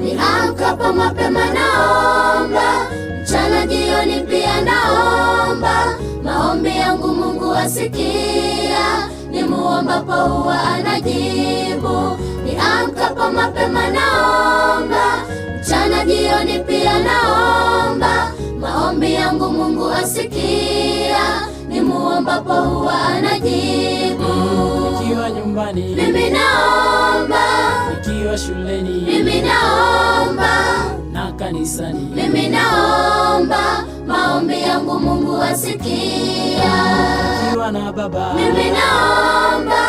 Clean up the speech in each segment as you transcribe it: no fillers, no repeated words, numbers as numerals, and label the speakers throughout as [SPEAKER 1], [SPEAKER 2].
[SPEAKER 1] Niamkapo mapema naomba, mchana jioni pia naomba. Maombi yangu Mungu asikia, nimuombapo huwa anajibu. Niamkapo mapema naomba, mchana jioni pia naomba. Maombi yangu Mungu asikia, nimuombapo huwa anajibu.
[SPEAKER 2] Nikiwa nyumbani
[SPEAKER 1] mimi naomba,
[SPEAKER 2] nikiwa shuleni
[SPEAKER 1] mimi naomba,
[SPEAKER 2] na kanisani
[SPEAKER 1] mimi naomba. Maombi yangu Mungu asikia.
[SPEAKER 2] nikiwa na baba
[SPEAKER 1] Mimi naomba,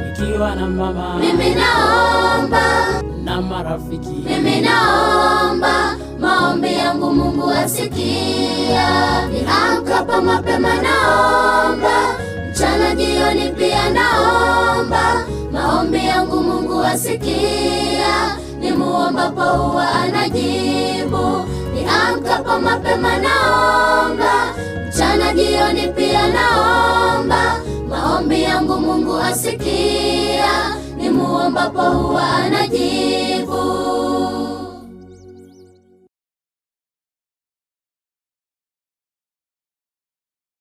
[SPEAKER 2] nikiwa na mama
[SPEAKER 1] mimi naomba,
[SPEAKER 2] na marafiki
[SPEAKER 1] mimi naomba. Maombi yangu Mungu asikia. Niamkapo mapema naomba, mchana jioni pia naomba. Maombi yangu Mungu asikia, nimuombapo huwa anajibu. Niamkapo mapema naomba, mchana jioni pia naomba. Maombi yangu Mungu asikia, nimuombapo huwa anajibu.